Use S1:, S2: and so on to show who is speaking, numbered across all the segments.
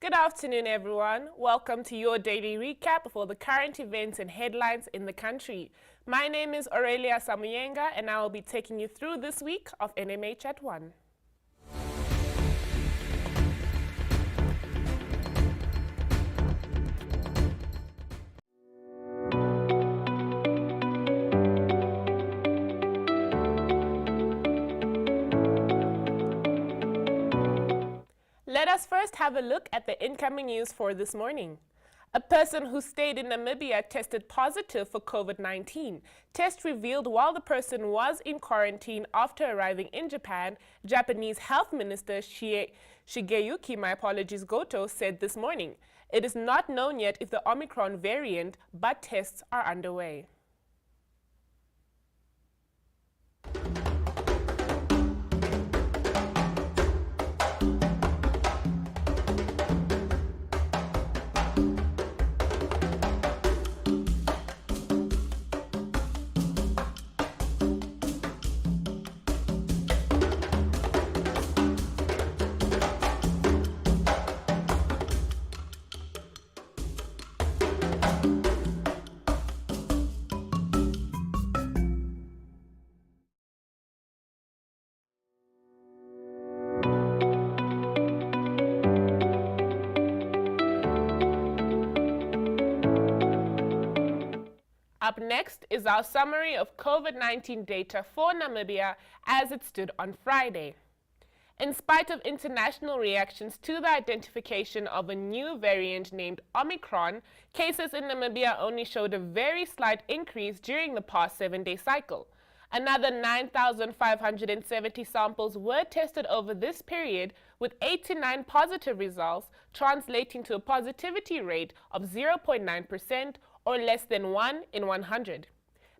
S1: Good afternoon, everyone. Welcome to your daily recap of all the current events and headlines in the country. My name is Aurelia Samuyenga, and I will be taking you through this week of NMH at 1. Let us first have a look at the incoming news for this morning. A person who stayed in Namibia tested positive for COVID-19. Test revealed while the person was in quarantine after arriving in Japan, Japanese Health Minister Shigeyuki Goto said this morning. It is not known yet if the Omicron variant, but tests are underway. Up next is our summary of COVID-19 data for Namibia as it stood on Friday. In spite of international reactions to the identification of a new variant named Omicron, cases in Namibia only showed a very slight increase during the past 7-day cycle. Another 9,570 samples were tested over this period, with 89 positive results, translating to a positivity rate of 0.9%, or less than 1 in 100.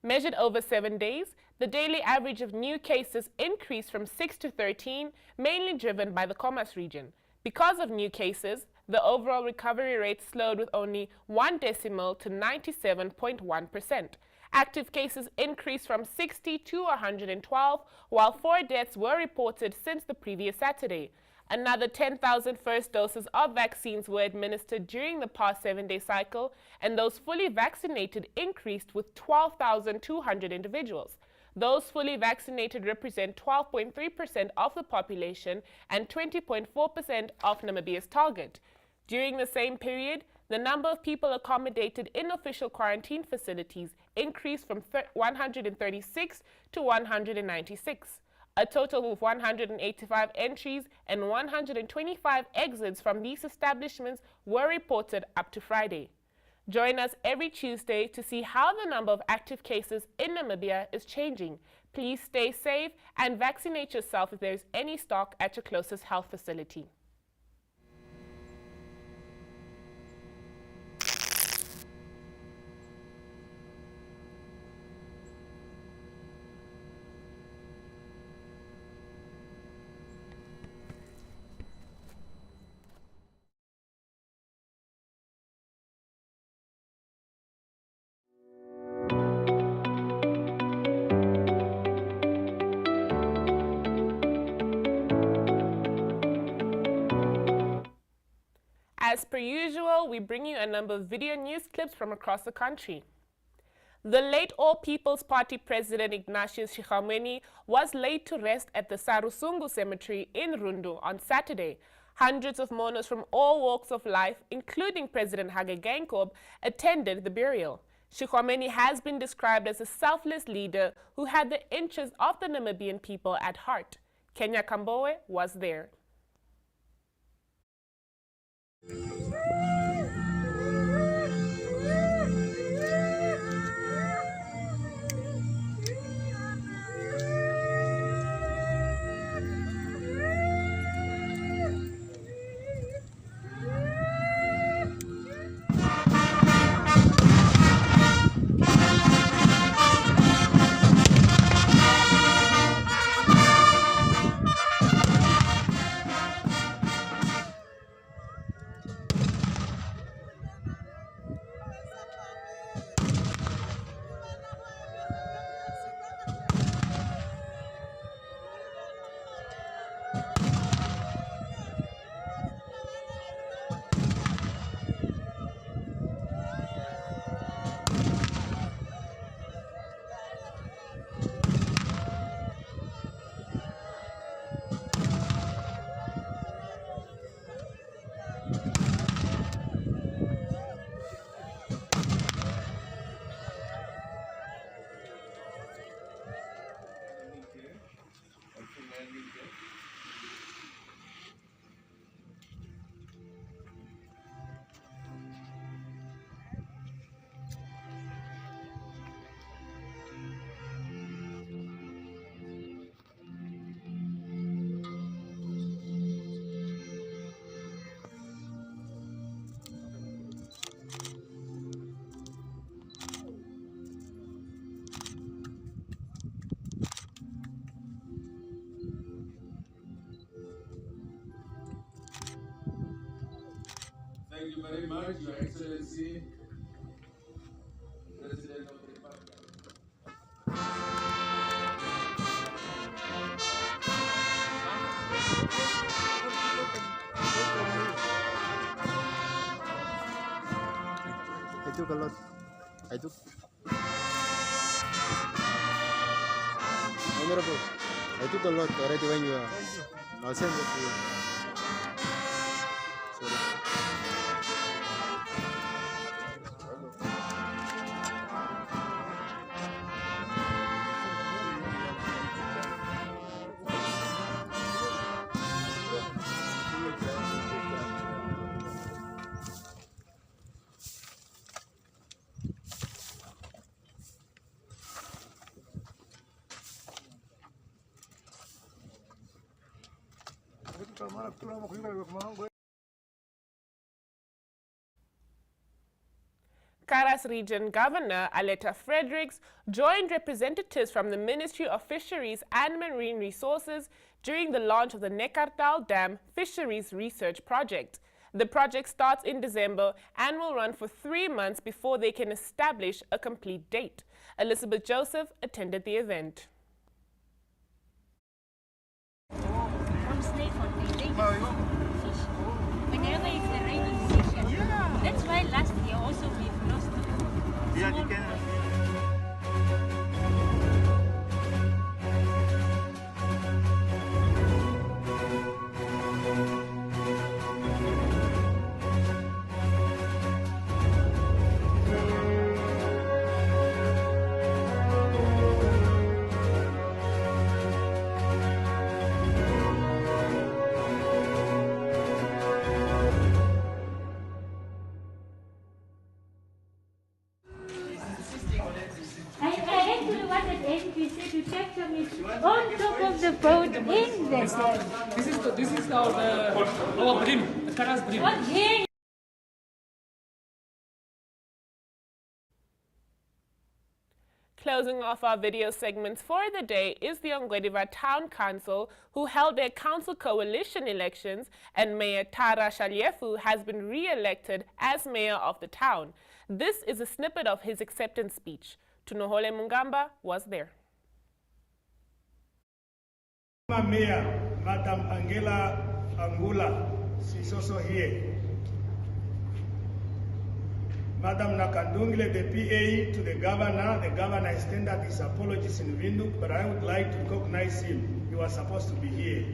S1: Measured over 7 days, the daily average of new cases increased from 6 to 13, mainly driven by the Khomas region. Because of new cases, the overall recovery rate slowed with only 1 decimal to 97.1%. Active cases increased from 60 to 112, while 4 deaths were reported since the previous Saturday. Another 10,000 first doses of vaccines were administered during the past 7-day cycle, and those fully vaccinated increased with 12,200 individuals. Those fully vaccinated represent 12.3% of the population and 20.4% of Namibia's target. During the same period, the number of people accommodated in official quarantine facilities increased from 136 to 196. A total of 185 entries and 125 exits from these establishments were reported up to Friday. Join us every Tuesday to see how the number of active cases in Namibia is changing. Please stay safe and vaccinate yourself if there is any stock at your closest health facility. As per usual, we bring you a number of video news clips from across the country. The late All People's Party President Ignatius Shikhamweni was laid to rest at the Sarusungu Cemetery in Rundu on Saturday. Hundreds of mourners from all walks of life, including President Hage Geingob, attended the burial. Shikhamweni has been described as a selfless leader who had the interests of the Namibian people at heart. Kenya Kambowe was there.
S2: very much, Your Excellency, President of the Republic.
S3: Itu kalau itu honorable itu kalau already when you are no send it to you. Sorry.
S1: Karas Region Governor Aletta Fredericks joined representatives from the Ministry of Fisheries and Marine Resources during the launch of the Neckartal Dam Fisheries Research Project. The project starts in December and will run for 3 months before they can establish a complete date. Elizabeth Joseph attended the event.
S4: Whenever it's the raining season. That's why last year also we've lost small. I actually wanted NPC to check some is on top of the boat in there.
S5: This is our dream, the Kara's dream.
S4: What here?
S1: Closing off our video segments for the day is the Ongwediva Town Council, who held their council coalition elections, and Mayor Tara Shalyefu has been re-elected as mayor of the town. This is a snippet of his acceptance speech. Tunohole Mungamba was there.
S6: Mayor, Madam Angela Angula, she's also here. Madam Nakandungile, the PA to the governor extended his apologies in Windhoek, but I would like to recognize him. He was supposed to be here.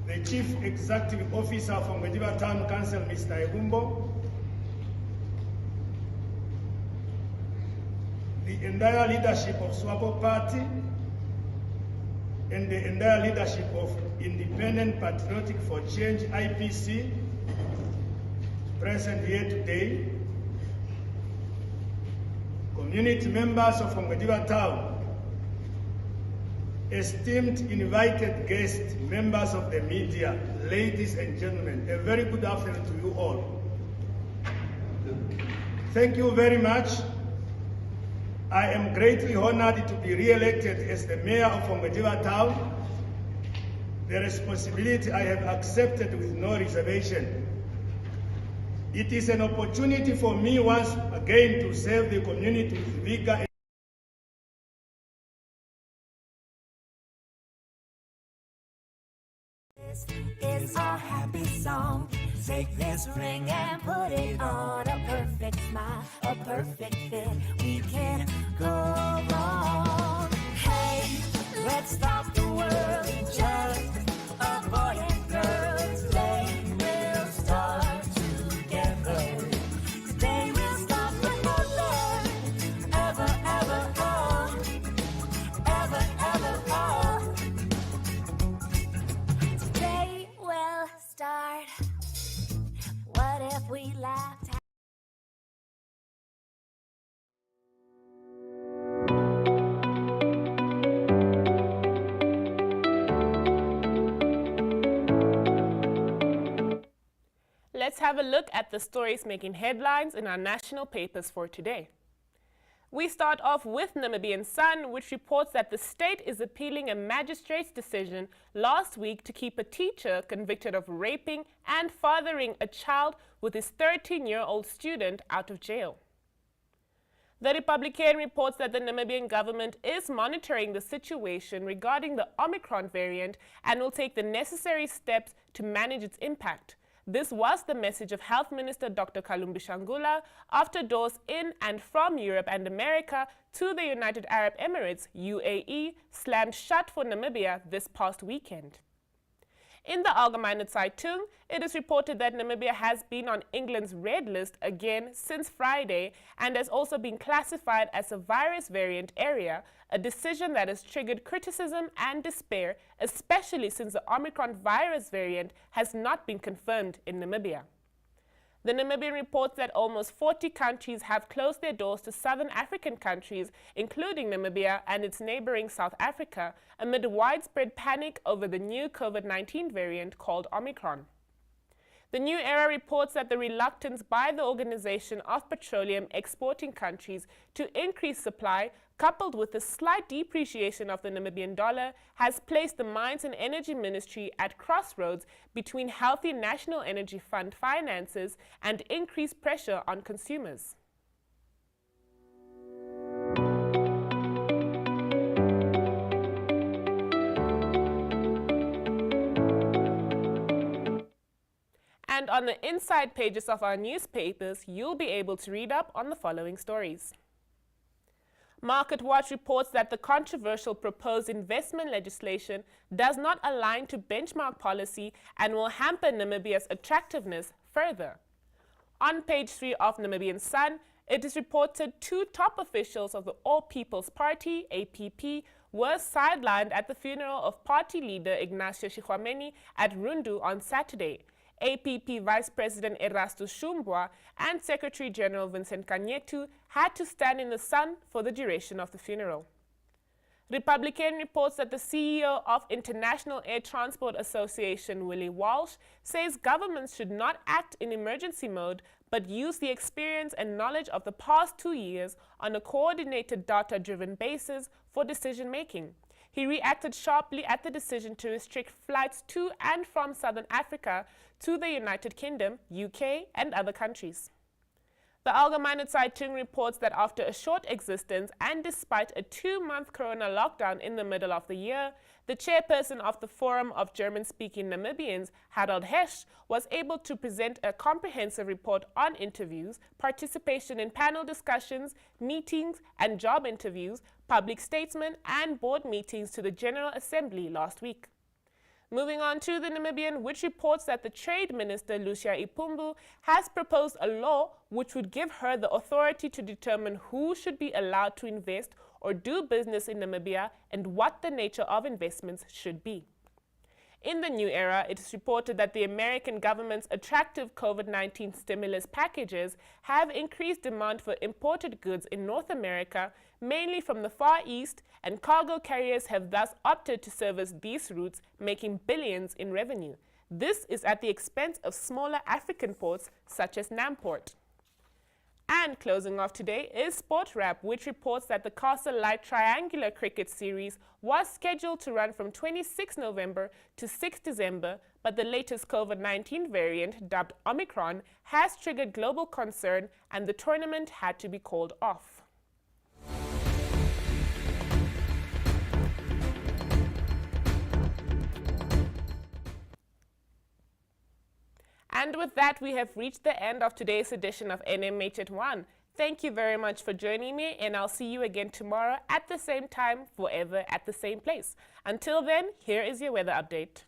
S6: The Chief Executive Officer from Ongwediva Town Council, Mr. Egumbo, the entire leadership of SWAPO Party, and the entire leadership of Independent Patriotic for Change, IPC, present here today, community members of Ongwediva Town, esteemed invited guests, members of the media, ladies and gentlemen, a very good afternoon to you all. Thank you very much. I am greatly honored to be re-elected as the mayor of Ongwediva Town. The responsibility I have accepted with no reservation. It is an opportunity for me once again to serve the community with vigor.
S7: This is our happy song. Take this ring and put it on. A perfect smile, a perfect fit. We can't go wrong. Hey, let's stop the world. Just a boy and girl. Today we'll start together. Today we'll stop forever. Ever, ever, oh. Ever, ever, oh. Today we'll start. What if we laughed?
S1: Let's have a look at the stories making headlines in our national papers for today. We start off with Namibian Sun, which reports that the state is appealing a magistrate's decision last week to keep a teacher convicted of raping and fathering a child with his 13-year-old student out of jail. The Republican reports that the Namibian government is monitoring the situation regarding the Omicron variant and will take the necessary steps to manage its impact. This was the message of Health Minister Dr. Kalumbi Shangula after doors in and from Europe and America to the United Arab Emirates, UAE, slammed shut for Namibia this past weekend. In the Algemeine Zeitung, it is reported that Namibia has been on England's red list again since Friday and has also been classified as a virus variant area, a decision that has triggered criticism and despair, especially since the Omicron virus variant has not been confirmed in Namibia. The Namibian reports that almost 40 countries have closed their doors to southern African countries, including Namibia and its neighboring South Africa, amid widespread panic over the new COVID-19 variant called Omicron. The New Era reports that the reluctance by the Organization of Petroleum Exporting Countries to increase supply, coupled with the slight depreciation of the Namibian dollar, has placed the Mines and Energy Ministry at crossroads between healthy National Energy Fund finances and increased pressure on consumers. And on the inside pages of our newspapers, you'll be able to read up on the following stories. Market Watch reports that the controversial proposed investment legislation does not align to benchmark policy and will hamper Namibia's attractiveness further. On page 3 of Namibian Sun, it is reported 2 top officials of the All People's Party, APP, were sidelined at the funeral of party leader Ignacio Shigwameni at Rundu on Saturday. APP Vice President Erastus Shumbwa and Secretary General Vincent Kanyetu had to stand in the sun for the duration of the funeral. Republican reports that the CEO of International Air Transport Association, Willie Walsh, says governments should not act in emergency mode but use the experience and knowledge of the past 2 years on a coordinated data-driven basis for decision-making. He reacted sharply at the decision to restrict flights to and from Southern Africa to the United Kingdom, UK, and other countries. The Algemeine Zeitung reports that after a short existence and despite a 2-month corona lockdown in the middle of the year, the chairperson of the Forum of German-Speaking Namibians, Harald Hesch, was able to present a comprehensive report on interviews, participation in panel discussions, meetings and job interviews, public statements and board meetings to the General Assembly last week. Moving on to the Namibian, which reports that the Trade Minister, Lucia Ipumbu, has proposed a law which would give her the authority to determine who should be allowed to invest or do business in Namibia and what the nature of investments should be. In the New Era, it is reported that the American government's attractive COVID-19 stimulus packages have increased demand for imported goods in North America, mainly from the Far East, and cargo carriers have thus opted to service these routes, making billions in revenue. This is at the expense of smaller African ports such as Namport. And closing off today is Sport Wrap, which reports that the Castle Light Triangular Cricket Series was scheduled to run from 26 November to 6 December, but the latest COVID-19 variant, dubbed Omicron, has triggered global concern and the tournament had to be called off. And with that, we have reached the end of today's edition of NMH at 1. Thank you very much for joining me, and I'll see you again tomorrow at the same time, forever at the same place. Until then, here is your weather update.